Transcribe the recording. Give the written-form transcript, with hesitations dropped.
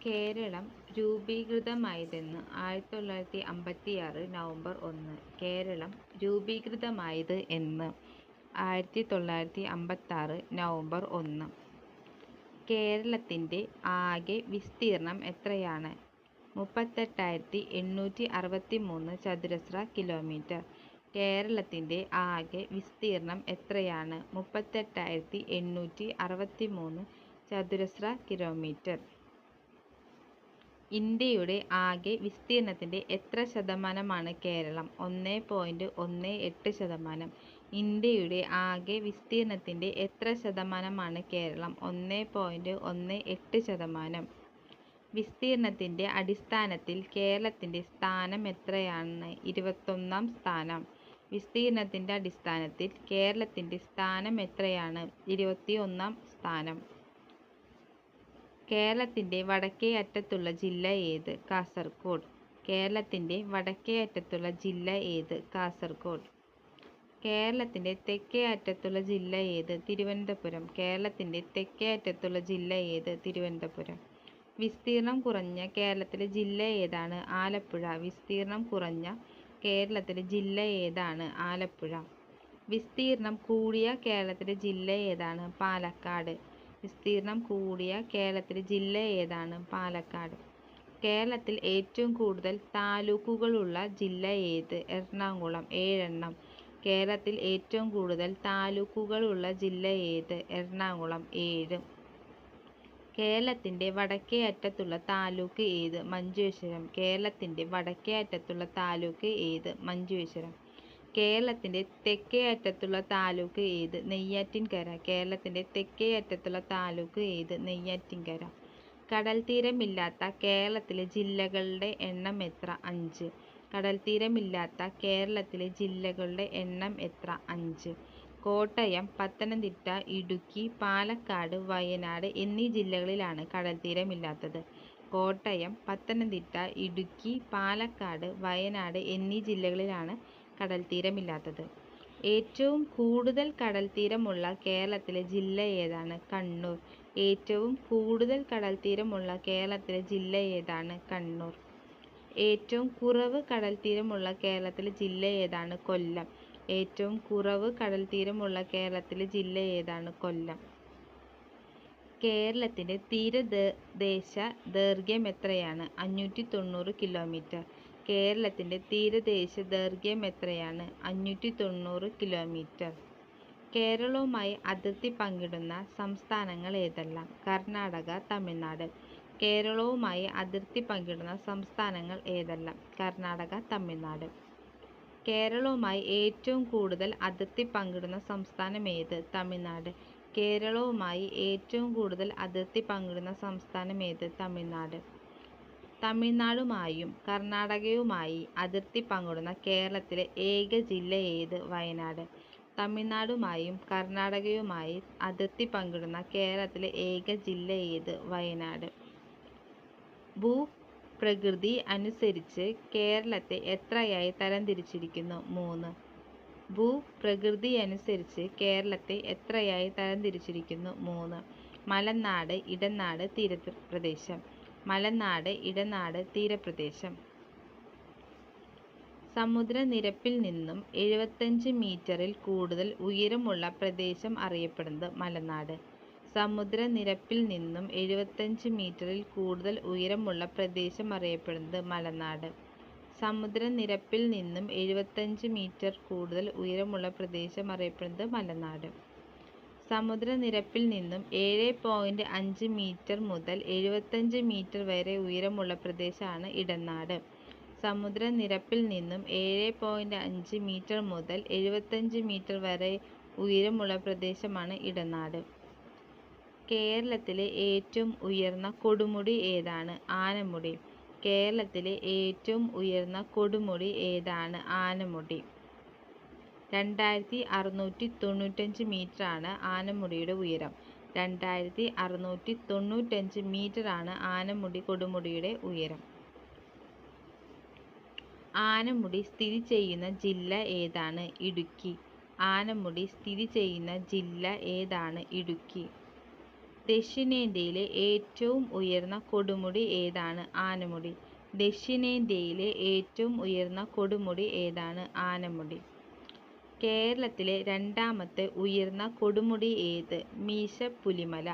Keralam രൂപീകൃതമായതെന്ന് 1956 November 1. Keralam രൂപീകൃതമായത് എന്ന് 1956 November 1. കേരളത്തിൻ്റെ ആകെ വിസ്തീർണം എത്രയാണ്? 38,863 ചതുരശ്ര കിലോമീറ്റർ. കേരളത്തിൻ്റെ ആകെ വിസ്തീർണം എത്രയാണ്? 38,863 ചതുരശ്ര കിലോമീറ്റർ. ഇന്ത്യയുടെ ആകെ വിസ്തീർണത്തിൻ്റെ എത്ര ശതമാനമാണ് കേരളം? 1.18%. ഇന്ത്യയുടെ ആകെ വിസ്തീർണത്തിൻ്റെ എത്ര ശതമാനമാണ് കേരളം? 1.18%. വിസ്തീർണത്തിൻ്റെ അടിസ്ഥാനത്തിൽ കേരളത്തിൻ്റെ സ്ഥാനം എത്രയാണ്? 21ാം സ്ഥാനം. വിസ്തീർണത്തിൻ്റെ അടിസ്ഥാനത്തിൽ കേരളത്തിൻ്റെ സ്ഥാനം എത്രയാണ്? 21ാം സ്ഥാനം. കേരളത്തിൻ്റെ വടക്കേ അറ്റത്തുള്ള ജില്ല ഏത്? കാസർഗോഡ്. കേരളത്തിൻ്റെ വടക്കേ അറ്റത്തുള്ള ജില്ല ഏത്? കാസർഗോഡ്. കേരളത്തിൻ്റെ തെക്കേ അറ്റത്തുള്ള ജില്ല ഏത്? തിരുവനന്തപുരം. കേരളത്തിൻ്റെ തെക്കേ അറ്റത്തുള്ള ജില്ല ഏത്? തിരുവനന്തപുരം. വിസ്തീർണം കുറഞ്ഞ കേരളത്തിലെ ജില്ല ഏതാണ്? ആലപ്പുഴ. വിസ്തീർണം കുറഞ്ഞ കേരളത്തിലെ ജില്ല ഏതാണ്? ആലപ്പുഴ. വിസ്തീർണം കൂടിയ കേരളത്തിലെ ജില്ല ഏതാണ്? പാലക്കാട്. വിസ്തീർണം കൂടിയ കേരളത്തിലെ ജില്ല ഏതാണ്? പാലക്കാട്. കേരളത്തിൽ ഏറ്റവും കൂടുതൽ താലൂക്കുകളുള്ള ജില്ല ഏത്? എറണാകുളം. 7 എണ്ണം. കേരളത്തിൽ ഏറ്റവും കൂടുതൽ താലൂക്കുകളുള്ള ജില്ല ഏത്? എറണാകുളം. 7. കേരളത്തിൻ്റെ വടക്കേ അറ്റത്തുള്ള താലൂക്ക് ഏത്? മഞ്ചേശ്വരം. കേരളത്തിൻ്റെ വടക്കേ അറ്റത്തുള്ള താലൂക്ക് ഏത്? മഞ്ചേശ്വരം. കേരളത്തിൻ്റെ തെക്കേ അറ്റത്തുള്ള താലൂക്ക് ഏത്? നെയ്യാറ്റിൻകര. കേരളത്തിൻ്റെ തെക്കേ അറ്റത്തുള്ള താലൂക്ക് ഏത്? നെയ്യാറ്റിൻകര. കടൽത്തീരമില്ലാത്ത കേരളത്തിലെ ജില്ലകളുടെ എണ്ണം എത്ര? 5. കടൽത്തീരമില്ലാത്ത കേരളത്തിലെ ജില്ലകളുടെ എണ്ണം എത്ര? 5. കോട്ടയം, പത്തനംതിട്ട, ഇടുക്കി, പാലക്കാട്, വയനാട് എന്നീ ജില്ലകളിലാണ് കടൽത്തീരമില്ലാത്തത്. കോട്ടയം, പത്തനംതിട്ട, ഇടുക്കി, പാലക്കാട്, വയനാട് എന്നീ ജില്ലകളിലാണ് കടൽത്തീരമില്ലാത്തത്. ഏറ്റവും കൂടുതൽ കടൽത്തീരമുള്ള കേരളത്തിലെ ജില്ല ഏതാണ്? കണ്ണൂർ. ഏറ്റവും കൂടുതൽ കടൽത്തീരമുള്ള കേരളത്തിലെ ജില്ല ഏതാണ്? കണ്ണൂർ. ഏറ്റവും കുറവ് കടൽത്തീരമുള്ള കേരളത്തിലെ ജില്ല ഏതാണ്? കൊല്ലം. ഏറ്റവും കുറവ് കടൽത്തീരമുള്ള കേരളത്തിലെ ജില്ല ഏതാണ്? കൊല്ലം. കേരളത്തിൻ്റെ തീരദേശ ദൈർഘ്യം എത്രയാണ്? 590 കിലോമീറ്റർ. കേരളത്തിൻ്റെ തീരദേശ ദൈർഘ്യം എത്രയാണ്? 590 കിലോമീറ്റർ. കേരളവുമായി അതിർത്തി പങ്കിടുന്ന സംസ്ഥാനങ്ങൾ ഏതെല്ലാം? കർണാടക, തമിഴ്നാട്. കേരളവുമായി അതിർത്തി പങ്കിടുന്ന സംസ്ഥാനങ്ങൾ ഏതെല്ലാം? കർണാടക, തമിഴ്നാട്. കേരളവുമായി ഏറ്റവും കൂടുതൽ അതിർത്തി പങ്കിടുന്ന സംസ്ഥാനം ഏത്? തമിഴ്നാട്. കേരളവുമായി ഏറ്റവും കൂടുതൽ അതിർത്തി പങ്കിടുന്ന സംസ്ഥാനം ഏത്? തമിഴ്നാട്. തമിഴ്നാടുമായും കർണാടകയുമായി അതിർത്തി പങ്കിടുന്ന കേരളത്തിലെ ഏക ജില്ല ഏത്? വയനാട്. തമിഴ്നാടുമായും കർണാടകയുമായി അതിർത്തി പങ്കിടുന്ന കേരളത്തിലെ ഏക ജില്ല ഏത്? വയനാട്. ഭൂപ്രകൃതി അനുസരിച്ച് കേരളത്തെ എത്രയായി തരംതിരിച്ചിരിക്കുന്നു? 3. ഭൂപ്രകൃതിയനുസരിച്ച് കേരളത്തെ എത്രയായി തരംതിരിച്ചിരിക്കുന്നു? 3. മലനാട്, ഇടനാട്, തീരപ്രദേശം. മലനാട്, ഇടനാട്, തീരപ്രദേശം. സമുദ്രനിരപ്പിൽ നിന്നും 75 മീറ്ററിൽ കൂടുതൽ ഉയരമുള്ള പ്രദേശം അറിയപ്പെടുന്നത് മലനാട്. സമുദ്രനിരപ്പിൽ നിന്നും 75 മീറ്ററിൽ കൂടുതൽ ഉയരമുള്ള പ്രദേശം അറിയപ്പെടുന്നത് മലനാട്. സമുദ്രനിരപ്പിൽ നിന്നും 75 മീറ്റർ കൂടുതൽ ഉയരമുള്ള പ്രദേശം അറിയപ്പെടുന്നത് മലനാട്. സമുദ്രനിരപ്പിൽ നിന്നും 7.5 മീറ്റർ മുതൽ 75 മീറ്റർ വരെ ഉയരമുള്ള പ്രദേശമാണ് ഇടനാട്. സമുദ്രനിരപ്പിൽ നിന്നും 7.5 മീറ്റർ മുതൽ 75 മീറ്റർ വരെ ഉയരമുള്ള പ്രദേശമാണ് ഇടനാട്. കേരളത്തിലെ ഏറ്റവും ഉയർന്ന കൊടുമുടി ഏതാണ്? ആനമുടി. കേരളത്തിലെ ഏറ്റവും ഉയർന്ന കൊടുമുടി ഏതാണ്? ആനമുടി. 2695 മീറ്ററാണ് ആനമുടിയുടെ ഉയരം. 2695 മീറ്ററാണ് ആനമുടി കൊടുമുടിയുടെ ഉയരം. ആനമുടി സ്ഥിതി ചെയ്യുന്ന ജില്ല ഏതാണ്? ഇടുക്കി. ആനമുടി സ്ഥിതി ചെയ്യുന്ന ജില്ല ഏതാണ്? ഇടുക്കി. ദക്ഷിണേന്ത്യയിലെ ഏറ്റവും ഉയർന്ന കൊടുമുടി ഏതാണ്? ആനമുടി. ദക്ഷിണേന്ത്യയിലെ ഏറ്റവും ഉയർന്ന കൊടുമുടി ഏതാണ്? ആനമുടി. കേരളത്തിലെ രണ്ടാമത്തെ ഉയർന്ന കൊടുമുടി ഏത്? മീശപ്പുലിമല.